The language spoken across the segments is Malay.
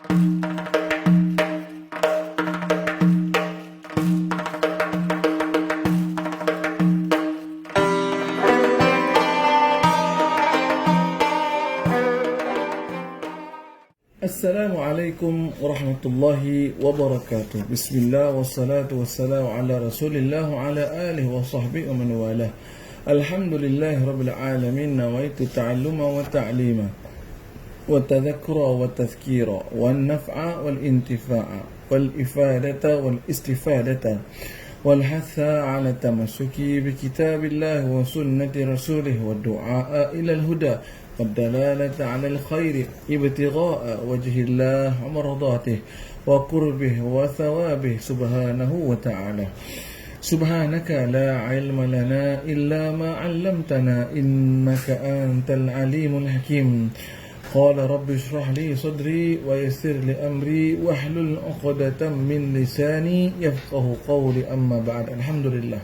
Assalamualaikum warahmatullahi wabarakatuh. Bismillah wassalatu wassalamu ala Rasulillah wa ala alihi wa sahbihi wa man walah. Alhamdulillahi rabbil alamin, nawaitu ta'alluma wa ta'lima wa tadhakkura wa tadhkira wa naf'a wal intifa'a wal ifadata wal istifadata wal hatha ala tamassuki bi kitabillah wa sunnati rasulih wa du'a ila al-huda والدلالة على الخير ابتغاء وجه الله ومرضاته وقربه وثوابه سبحانه وتعالى. سبحانك لا علم لنا إلا ما علمتنا إنك أنت العليم الحكيم. قال رب اشرح لي صدري ويسر لي أمري واحلل عقدة من لساني يفقه قولي. أما بعد. Alhamdulillah.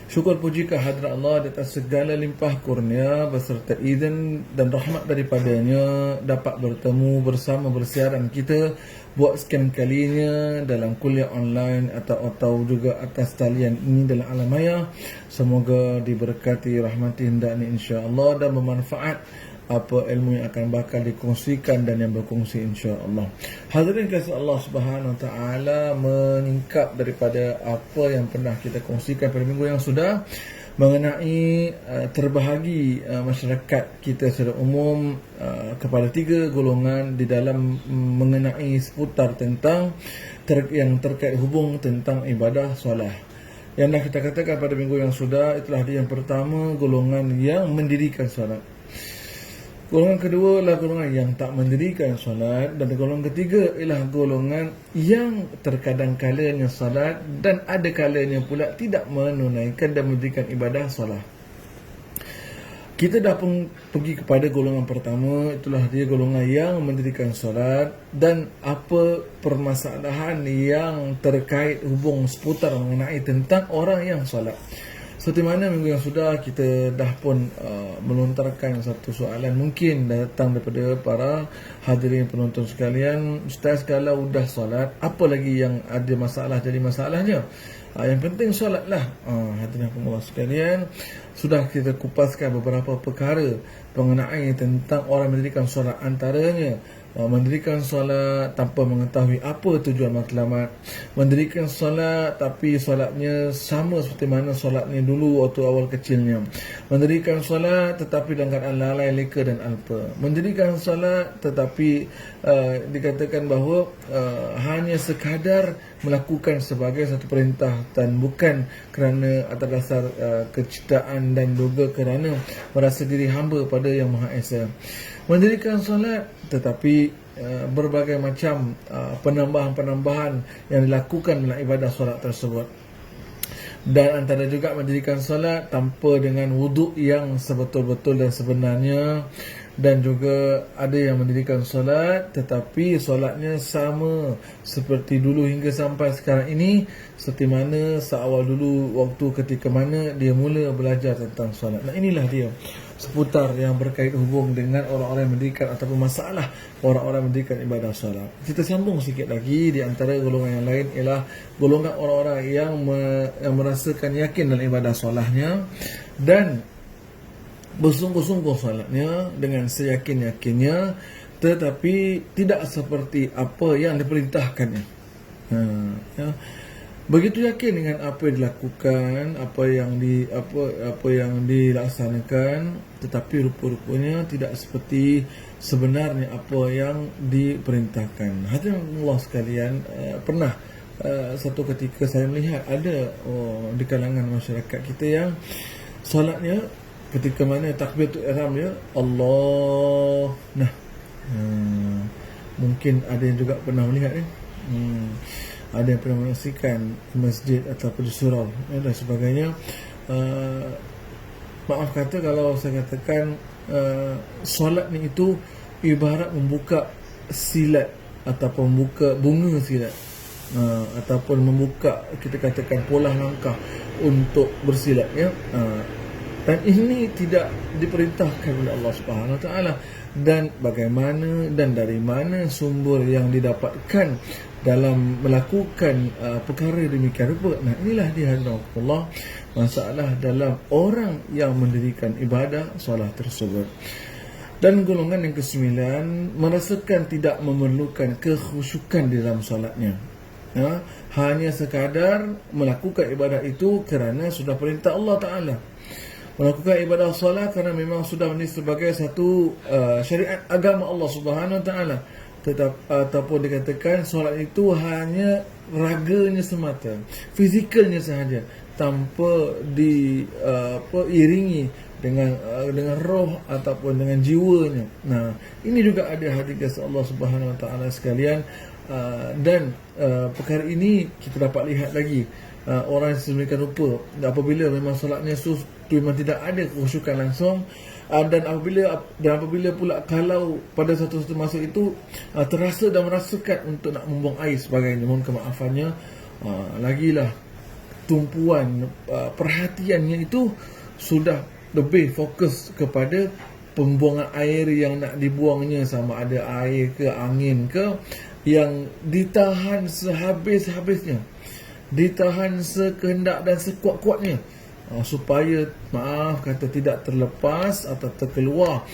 Syukur puji kehadrat Allah di atas segala limpah kurnia beserta izin dan rahmat daripadanya dapat bertemu bersama bersiaran kita buat sekian kalinya dalam kuliah online atau juga atas talian ini dalam alam maya. Semoga diberkati rahmati hendaknya insya-Allah dan bermanfaat apa ilmu yang akan bakal dikongsikan dan yang berkongsi insya-Allah. Hadirin kasih Allah Subhanahu Wa Taala, menyingkap daripada apa yang pernah kita kongsikan pada minggu yang sudah mengenai terbahagi masyarakat kita secara umum kepada tiga golongan di dalam mengenai seputar tentang yang terkait hubung tentang ibadah solat. Yang dah kita katakan pada minggu yang sudah, itulah dia yang pertama, golongan yang mendirikan solat. Golongan kedua adalah golongan yang tak mendirikan solat, dan golongan ketiga ialah golongan yang terkadang kalanya solat dan ada kalanya pula tidak menunaikan dan mendirikan ibadah solat. Kita dah pun pergi kepada golongan pertama, itulah dia golongan yang mendirikan solat dan apa permasalahan yang terkait hubung seputar mengenai tentang orang yang solat. Seperti mana minggu yang sudah kita dah pun melontarkan satu soalan mungkin datang daripada para hadirin penonton sekalian. Ustaz, kalau dah solat, apa lagi yang ada masalah jadi masalahnya? Yang penting solatlah. Hadirin penonton sekalian, sudah kita kupaskan beberapa perkara mengenai tentang orang mendirikan solat. Antaranya mendirikan solat tanpa mengetahui apa tujuan matlamat, mendirikan solat tapi solatnya sama seperti mana solatnya dulu waktu awal kecilnya, mendirikan solat tetapi dengan keadaan lalai, leka dan alpa, mendirikan solat tetapi dikatakan bahawa hanya sekadar melakukan sebagai satu perintah dan bukan kerana atas dasar kecintaan dan juga kerana merasa diri hamba pada Yang Maha Esa. Mendirikan solat tetapi berbagai macam penambahan-penambahan yang dilakukan dalam ibadah solat tersebut. Dan antara juga mendirikan solat tanpa dengan wuduk yang sebetul-betul dan sebenarnya. Dan juga ada yang mendirikan solat tetapi solatnya sama seperti dulu hingga sampai sekarang ini, seperti mana seawal dulu waktu ketika mana dia mula belajar tentang solat. Nah, inilah dia seputar yang berkait hubung dengan orang-orang yang mendirikan ataupun masalah orang-orang mendirikan ibadah solat. Kita sambung sikit lagi. Di antara golongan yang lain ialah golongan orang-orang yang merasakan yakin dalam ibadah solatnya dan bersungguh-sungguh solatnya dengan seyakin-yakinnya, tetapi tidak seperti apa yang diperintahkannya. Begitu yakin dengan apa yang dilakukan, apa yang dilaksanakan, tetapi rupa-rupanya tidak seperti sebenarnya apa yang diperintahkan. Hadirin Allah sekalian, pernah satu ketika saya melihat ada di kalangan masyarakat kita yang solatnya ketika mana takbiratul ihram dia Allah. Nah, mungkin ada yang juga pernah melihat ada yang pernah menyaksikan di masjid ataupun di surau dan sebagainya. Maaf kata kalau saya katakan solat ni itu ibarat membuka silat ataupun membuka bunga silat, ataupun membuka kita katakan pola langkah untuk bersilat, ya. Dan ini tidak diperintahkan oleh Allah Subhanahu Wa Taala. Dan bagaimana dan dari mana sumber yang didapatkan dalam melakukan perkara demikian rupa. Nah, inilah dia Allah masalah dalam orang yang mendirikan ibadah solat tersebut. Dan golongan yang ke-9 merasakan tidak memerlukan kekhusyukan di dalam solatnya. Hanya sekadar melakukan ibadah itu kerana sudah perintah Allah Ta'ala. Melakukan ibadah solat kerana memang sudah menjadi sebagai satu syariat agama Allah Subhanahu Wa Taala. Ataupun dikatakan solat itu hanya raganya semata, fizikalnya sahaja, tanpa diiringi dengan roh ataupun dengan jiwanya. Nah, ini juga ada hati kasih Allah Subhanahu Wa Taala sekalian. Dan perkara ini kita dapat lihat lagi orang yang sedemikian rupa apabila memang solatnya memang tidak ada kekhusyukan langsung, dan apabila pula kalau pada satu masa itu terasa dan merasakan untuk nak membuang air sebagainya, mohon kemaafannya, lagilah tumpuan perhatiannya itu sudah lebih fokus kepada pembuangan air yang nak dibuangnya, sama ada air ke angin ke, yang ditahan sehabis-habisnya, ditahan sekehendak dan sekuat-kuatnya, supaya tidak terlepas atau terkeluar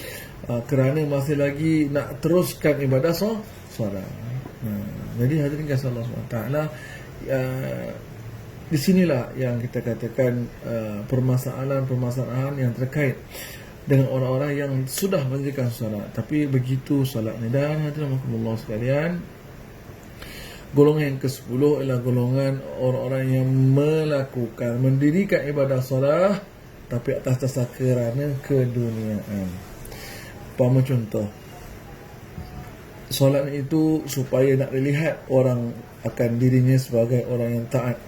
kerana masih lagi nak teruskan ibadah solat. Jadi hadirin kasih Allah SWT, di sinilah yang kita katakan permasalahan-permasalahan yang terkait dengan orang-orang yang sudah mendirikan solat tapi begitu solatnya. Dan hadirin Allah sekalian, golongan yang ke-10 adalah golongan orang-orang yang mendirikan ibadah solat tapi atas dasar kerana keduniaan. Umpama contoh, solat itu supaya nak dilihat orang akan dirinya sebagai orang yang taat,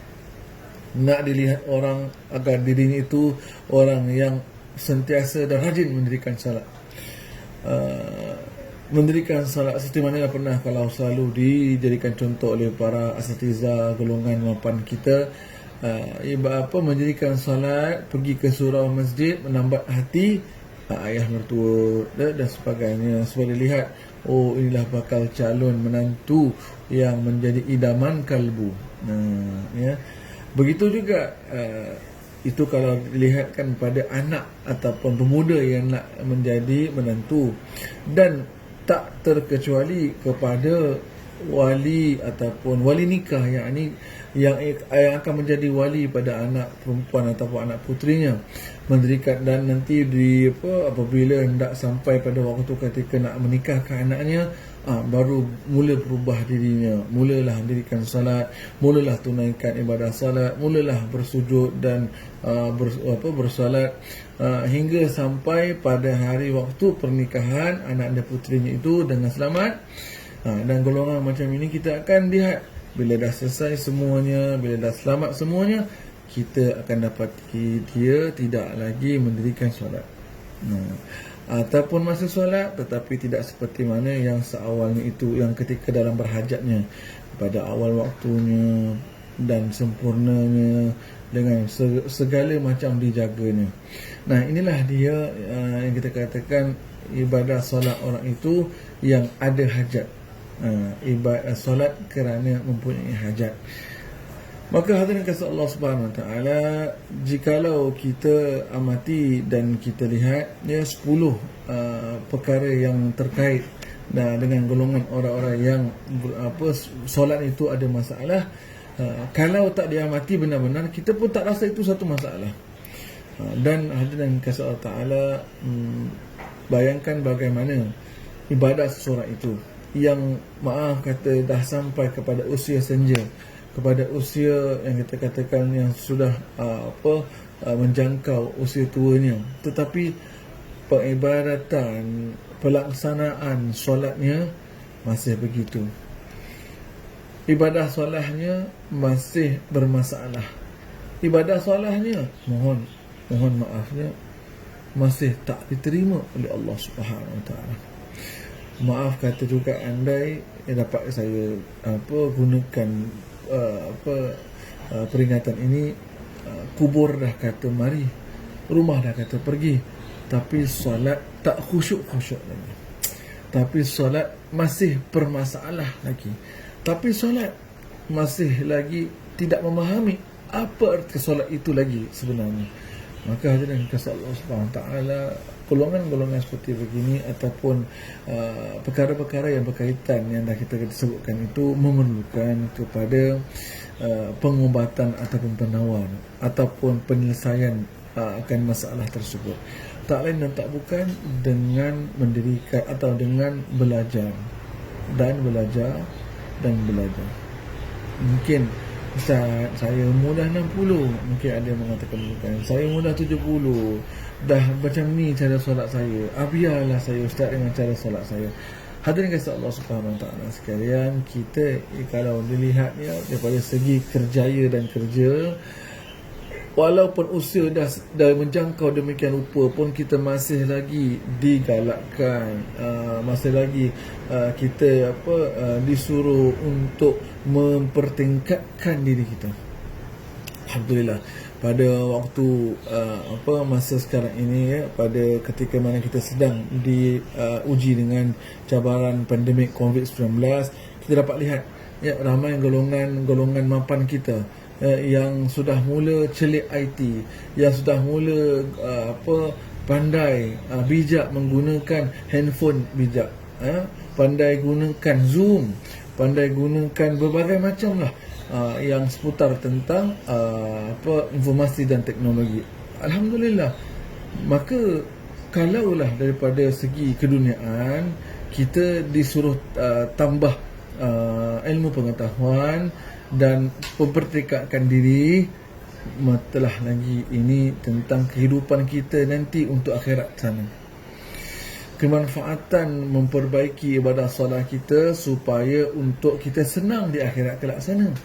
nak dilihat orang akan dirinya itu orang yang sentiasa dan rajin mendirikan solat. Mendirikan salat seperti mana yang pernah kalau selalu dijadikan contoh oleh para asatiza golongan mapan kita, mendirikan salat, pergi ke surau masjid, menambat hati ayah mertua dan sebagainya, supaya dilihat, oh inilah bakal calon menantu yang menjadi idaman kalbu. Begitu juga itu kalau dilihatkan pada anak ataupun pemuda yang nak menjadi menantu, dan tak terkecuali kepada wali ataupun wali nikah, yang akan menjadi wali pada anak perempuan ataupun anak putrinya, mendirikan. Dan nanti apabila hendak sampai pada waktu ketika nak menikahkan anaknya, baru mula berubah dirinya, mulalah mendirikan salat, mulalah tunaikan ibadah salat, mulalah bersujud dan bersalat, hingga sampai pada hari waktu pernikahan anak dan putrinya itu dengan selamat. Dan golongan macam ini kita akan lihat bila dah selesai semuanya, bila dah selamat semuanya, kita akan dapati dia tidak lagi mendirikan solat, ataupun masa solat tetapi tidak seperti mana yang seawalnya itu, yang ketika dalam berhajatnya pada awal waktunya dan sempurnanya dengan segala macam dijaganya. Nah, inilah dia yang kita katakan ibadah solat orang itu yang ada hajat, ibadah solat kerana mempunyai hajat. Maka hadirin kasih Allah Subhanahu Wa Taala, jikalau kita amati dan kita lihat 10 perkara yang terkait dengan golongan orang-orang yang solat itu ada masalah, kalau tak diamati benar-benar, kita pun tak rasa itu satu masalah. Dan hadirin kasih Allah Taala, bayangkan bagaimana ibadat seseorang itu yang kata dah sampai kepada usia senja, kepada usia yang kita katakan yang sudah menjangkau usia tuanya, tetapi peribadatan, pelaksanaan solatnya masih begitu. Ibadah solatnya masih bermasalah. Ibadah solatnya mohon maafnya masih tak diterima oleh Allah Subhanahu Wa Taala. Maaf kata juga andai dapat saya gunakan peringatan ini, kubur dah kata mari, rumah dah kata pergi, tapi solat tak khusyuk-khusyuk lagi. Tapi solat masih bermasalah lagi. Tapi solat masih lagi tidak memahami apa arti solat itu lagi sebenarnya. Maka hadirin kasih Allah Subhanahu taala, golongan-golongan seperti begini ataupun perkara-perkara yang berkaitan yang dah kita sebutkan itu memerlukan kepada pengubatan ataupun penawar ataupun penyelesaian akan masalah tersebut. Tak lain dan tak bukan dengan mendirikan atau dengan belajar dan belajar dan belajar. Mungkin Ustaz, saya umur dah 60, mungkin ada yang mengatakan bukan, saya umur dah 70, dah macam ni cara solat saya, biarlah saya Ustaz dengan cara solat saya. Hadirin kasih Allah Subhanahu Wa Taala sekalian, kita kalau dilihatnya daripada segi kerjaya dan kerja, walaupun usia dah menjangkau demikian rupa pun kita masih lagi digalakkan, masih lagi kita disuruh untuk mempertingkatkan diri kita. Alhamdulillah, pada waktu masa sekarang ini, pada ketika mana kita sedang diuji dengan cabaran pandemik COVID-19, kita dapat lihat ramai golongan mapan kita yang sudah mula celik IT, yang sudah mula pandai bijak menggunakan handphone bijak, pandai gunakan Zoom, pandai gunakan berbagai macam lah yang seputar tentang informasi dan teknologi. Alhamdulillah. Maka kalaulah daripada segi keduniaan kita disuruh tambah ilmu pengetahuan dan mempertekadkan diri, telah lagi ini tentang kehidupan kita nanti untuk akhirat sana. Kemanfaatan memperbaiki ibadah solat kita supaya untuk kita senang di akhirat kelak sana.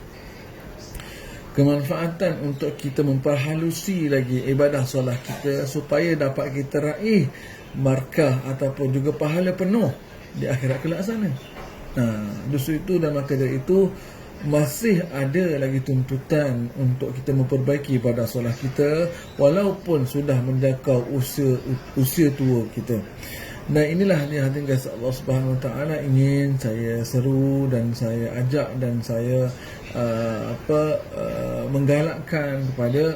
Kemanfaatan untuk kita memperhalusi lagi ibadah solat kita supaya dapat kita raih markah ataupun juga pahala penuh di akhirat kelak sana. Justru itu dan maka dari itu masih ada lagi tuntutan untuk kita memperbaiki ibadah solat kita walaupun sudah menjangkau usia tua kita. Nah, inilah ni hadirin kasih Allah Subhanahu Wa Taala ingin saya seru dan saya ajak dan saya menggalakkan kepada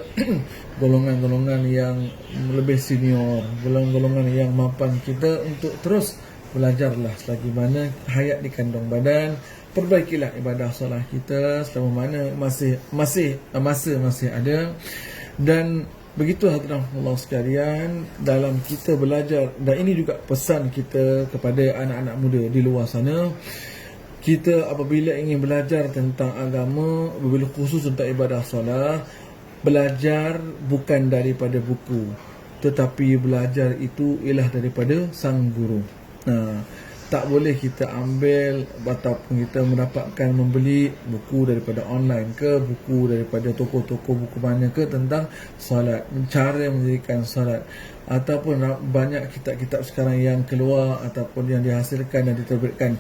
golongan-golongan yang lebih senior, golongan-golongan yang mapan kita untuk terus belajarlah selagi mana hayat di kandung badan. Perbaikilah ibadah solat kita selama mana masa masih ada. Dan begitu hadirin Allah sekalian, dalam kita belajar, dan ini juga pesan kita kepada anak-anak muda di luar sana, kita apabila ingin belajar tentang agama, apabila khusus tentang ibadah solat, belajar bukan daripada buku, tetapi belajar itu ialah daripada sang guru. Tak boleh kita ambil ataupun kita membeli buku daripada online ke, buku daripada toko-toko buku mana ke tentang solat, cara mendirikan solat, ataupun banyak kitab-kitab sekarang yang keluar ataupun yang dihasilkan dan diterbitkan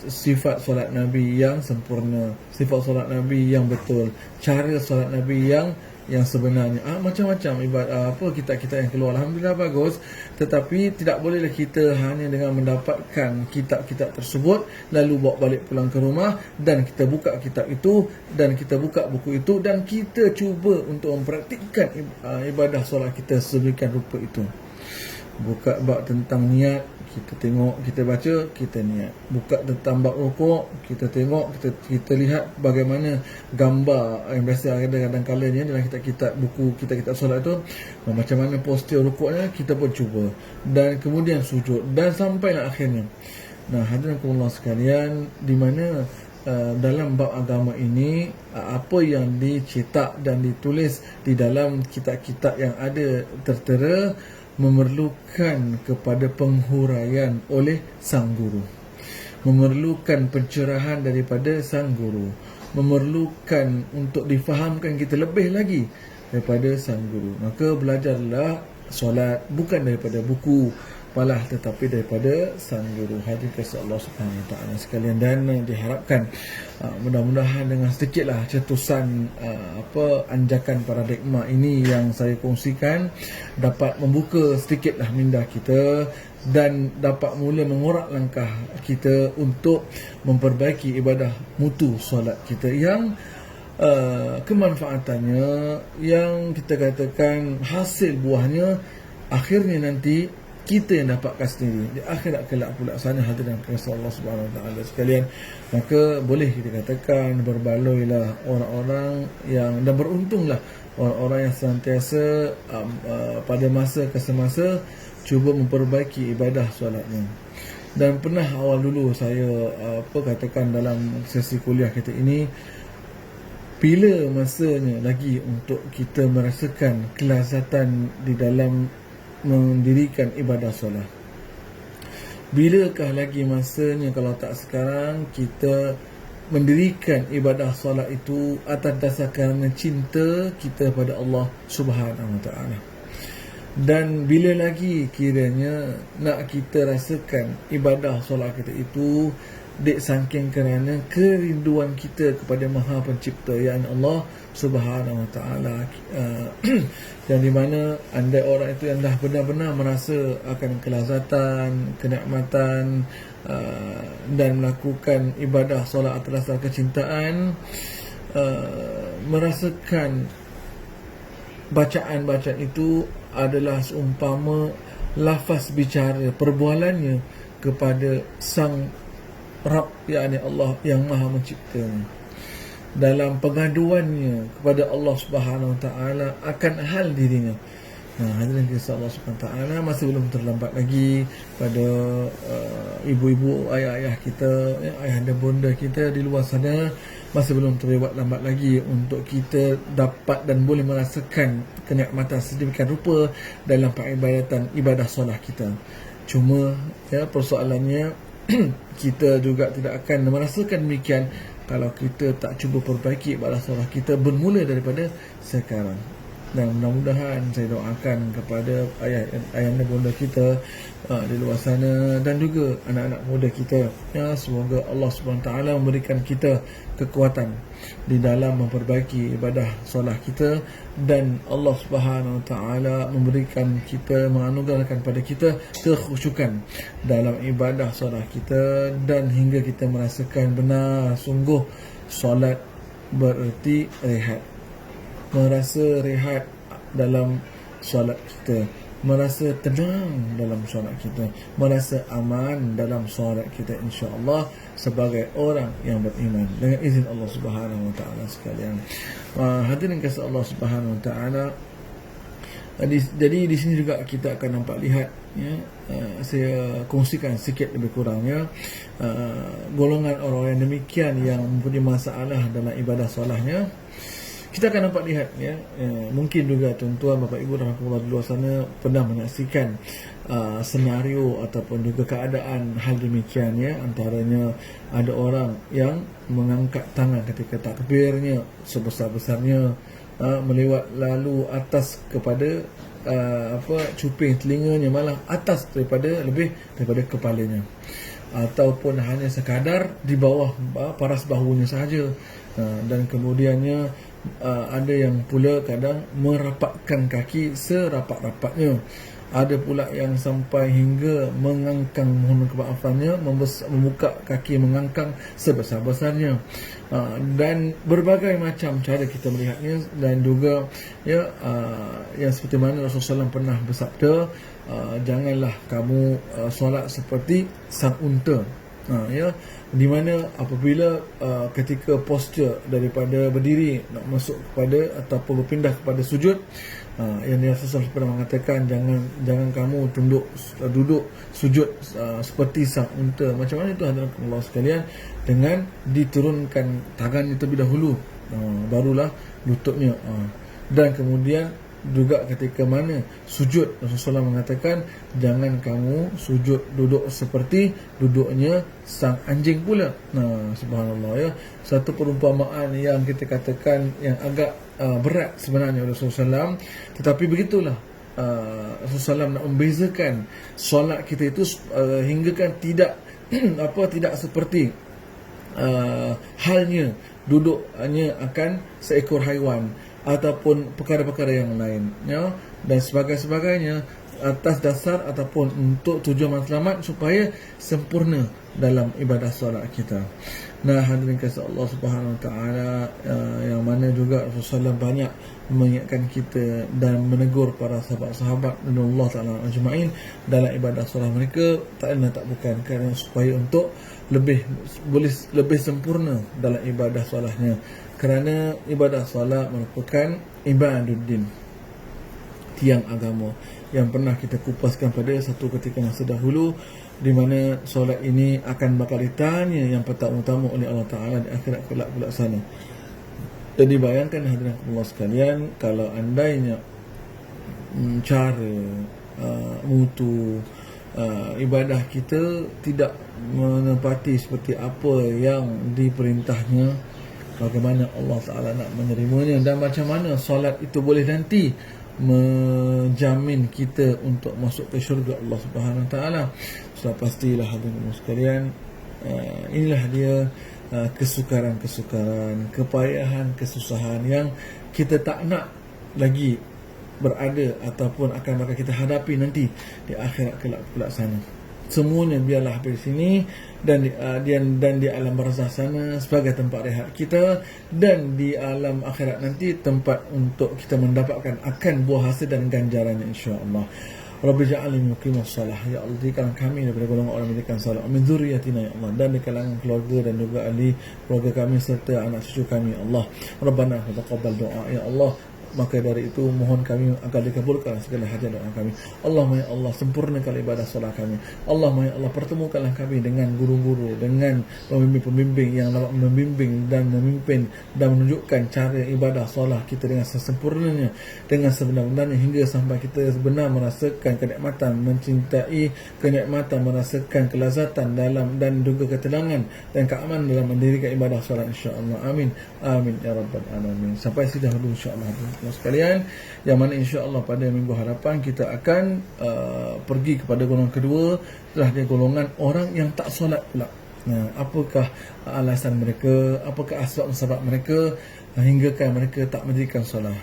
sifat solat Nabi yang sempurna, sifat solat Nabi yang betul, cara solat Nabi yang sebenarnya, macam-macam ibadat kitab-kitab yang keluar. Alhamdulillah bagus, tetapi tidak bolehlah kita hanya dengan mendapatkan kitab-kitab tersebut lalu bawa balik pulang ke rumah dan kita buka kitab itu dan kita buka buku itu dan kita cuba untuk mempraktikkan ibadah solat kita sedemikian rupa itu. Buka bab tentang niat, kita tengok, kita baca, kita niat. Buka tentang bab rukuk, kita tengok, kita lihat bagaimana gambar yang biasa ada kadang-kadang dalam kitab-kitab buku, kitab-kitab solat itu, macam mana postur rukuknya, kita pun cuba. Dan kemudian sujud dan sampailah akhirnya. Nah, hadirin Allah sekalian, di mana dalam bab agama ini apa yang dicetak dan ditulis di dalam kitab-kitab yang ada tertera memerlukan kepada penghuraian oleh sang guru, memerlukan pencerahan daripada sang guru, memerlukan untuk difahamkan kita lebih lagi daripada sang guru. Maka belajarlah solat bukan daripada buku, falah, tetapi daripada sang guru. Hadirin kasih Allah Subhanahu Wa Taala sekalian, dan diharapkan mudah-mudahan dengan sedikitlah cetusan anjakan paradigma ini yang saya kongsikan dapat membuka sedikitlah minda kita dan dapat mula mengorak langkah kita untuk memperbaiki ibadah mutu solat kita yang kemanfaatannya, yang kita katakan hasil buahnya akhirnya nanti kita yang dapatkan sendiri di akhirat kelak pula sana. Hadirin kasih Allah Subhanahu Wa Taala sekalian, maka boleh kita katakan berbaloilah orang-orang yang, dan beruntunglah orang-orang yang sentiasa pada masa ke semasa cuba memperbaiki ibadah solatnya. Dan pernah awal dulu saya katakan dalam sesi kuliah kita ini, bila masanya lagi untuk kita merasakan kelazatan di dalam mendirikan ibadah solat? Bilakah lagi masanya kalau tak sekarang kita mendirikan ibadah solat itu atas dasar kerana cinta kita pada Allah Subhanahu Wa Taala? Dan bila lagi kiranya nak kita rasakan ibadah solat kita itu dek saking kerana kerinduan kita kepada Maha Pencipta, yakni Allah Subhanahu Wa Taala, yang di mana andai orang itu yang dah benar-benar merasa akan kelazatan, kenikmatan dan melakukan ibadah solat atas dasar kecintaan, merasakan bacaan-bacaan itu adalah seumpama lafaz bicara perbualannya kepada sang Rabb, yakni Allah yang Maha Menciptanya, dalam pengaduannya kepada Allah Subhanahu Wa Taala akan hal dirinya. Hadirin kisah Allah Subhanahu Wa Taala, masih belum terlambat lagi pada ibu-ibu, ayah-ayah kita, ayah dan bunda kita di luar sana, masih belum terlambat lagi untuk kita dapat dan boleh merasakan kenikmatan sedemikian rupa dalam peribadatan ibadah solat kita. Cuma persoalannya kita juga tidak akan merasakan demikian kalau kita tak cuba perbaiki ibadah solat kita bermula daripada sekarang. Dan mudah-mudahan saya doakan kepada ayah dan bunda kita di luar sana dan juga anak-anak muda kita, semoga Allah Subhanahu Wa Taala memberikan kita kekuatan di dalam memperbaiki ibadah solat kita, dan Allah Subhanahu Wa Taala memberikan kita, menganugerahkan pada kita kekhusyukan dalam ibadah solat kita, dan hingga kita merasakan benar sungguh solat bererti rehat, merasa rehat dalam solat kita, merasa tenang dalam solat kita, merasa aman dalam solat kita, insya-Allah sebagai orang yang beriman dengan izin Allah Subhanahu Wa Taala sekalian. Hadirin kasih Allah Subhanahu Wa Taala, jadi di sini juga kita akan nampak lihat, saya kongsikan sikit lebih kurangnya golongan orang yang demikian yang mempunyai masalah dalam ibadah solatnya. Kita akan nampak lihat, mungkin juga tuan-tuan, bapa ibu dan rahmatullah di luar sana pernah menyaksikan senario ataupun juga keadaan hal demikian, antaranya ada orang yang mengangkat tangan ketika takbirnya sebesar-besarnya, melewat lalu atas kepada cuping telinganya, malah atas lebih daripada kepalanya, ataupun hanya sekadar di bawah paras bahunya sahaja. Dan kemudiannya ada yang pula kadang merapatkan kaki serapat-rapatnya, ada pula yang sampai hingga mengangkang, mohon kemaafannya, membuka kaki mengangkang sebesar-besarnya, dan berbagai macam cara kita melihatnya. Dan juga yang seperti mana Rasulullah SAW pernah bersabda, janganlah kamu solat seperti sang unta, di mana apabila ketika posture daripada berdiri nak masuk kepada ataupun berpindah kepada sujud, yang Rasulullah pernah mengatakan jangan kamu duduk sujud seperti sang unta. Macam mana itu hadirin Allah sekalian? Dengan diturunkan tangan itu terlebih dahulu, barulah lututnya, dan kemudian juga ketika mana sujud, Rasulullah mengatakan jangan kamu sujud duduk seperti duduknya sang anjing pula. Subhanallah, satu perumpamaan yang kita katakan yang agak berat sebenarnya Rasulullah SAW, tetapi begitulah Rasulullah SAW nak membezakan solat kita itu hinggakan tidak tidak seperti halnya duduknya akan seekor haiwan ataupun perkara-perkara yang lain, ya, dan sebagainya, atas dasar ataupun untuk tujuan matlamat supaya sempurna dalam ibadah solat kita. Nah, hadirin kasih Allah Subhanahu Wa Taala, yang mana juga Rasulullah banyak mengingatkan kita dan menegur para sahabat-sahabat Allah Taala ajma'in dalam ibadah solat mereka, tak lain tak bukan kerana supaya untuk lebih sempurna dalam ibadah solatnya, kerana ibadah solat merupakan ibaduddin, tiang agama yang pernah kita kupaskan pada satu ketika masa dahulu, di mana solat ini akan bakal ditanya yang pertama-tama oleh Allah Ta'ala di akhirat kelak pula sana. Jadi bayangkan hadirin Allah sekalian, kalau andainya cara, mutu ibadah kita tidak menepati seperti apa yang diperintahnya, bagaimana Allah Ta'ala nak menerimanya, dan macam mana solat itu boleh nanti menjamin kita untuk masuk ke syurga Allah Subhanahu Wa Taala. Sudah pastilah hadirin sekalian, inilah dia kesukaran, kepayahan, kesusahan yang kita tak nak lagi berada ataupun akan bakal kita hadapi nanti di akhirat kelak sana. Semuanya biarlah di sini dan di alam barzakh sana sebagai tempat rehat kita, dan di alam akhirat nanti tempat untuk kita mendapatkan akan buah hasil dan ganjarannya, insya-Allah. Rabbi ja'alni muqimas salah, ya Allah jadikan kami daripada golongan orang mendikan salat, min dzurriyyatina ya Allah, dan di kalangan keluarga dan juga ahli keluarga kami serta anak cucu kami, ya Allah. Rabbana taqabbal doa, ya Allah, maka dari itu mohon kami agar dikabulkan segala hajat doa kami. Allahumma ya Allah, sempurnakan ibadah solat kami. Allahumma ya Allah, pertemukanlah kami dengan guru-guru, dengan pembimbing-pembimbing yang dapat membimbing dan memimpin dan menunjukkan cara ibadah solat kita dengan sesempurnanya, dengan sebenar-benarnya, hingga sampai kita benar merasakan kenikmatan, mencintai kenikmatan, merasakan kelazatan dalam dan juga ketenangan dan keamanan dalam mendirikan ibadah solat, insya-Allah. Amin. Amin ya rabbal alamin. Sampai sini dahulu, insya-Allah sekalian, yang mana insya-Allah pada minggu hadapan kita akan pergi kepada golongan kedua, setelah dia golongan orang yang tak solat pula. Nah, apakah alasan mereka, apakah sebab mereka hinggakan mereka tak mendirikan solat.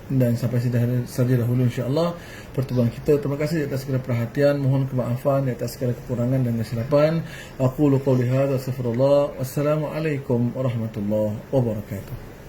Dan sampai sini saja dahulu insya-Allah pertemuan kita. Terima kasih atas segala perhatian, mohon kemaafan atas segala kekurangan dan kesilapan. Aqulu qouli hadza, astaghfirullah. Wassalamualaikum warahmatullahi wabarakatuh.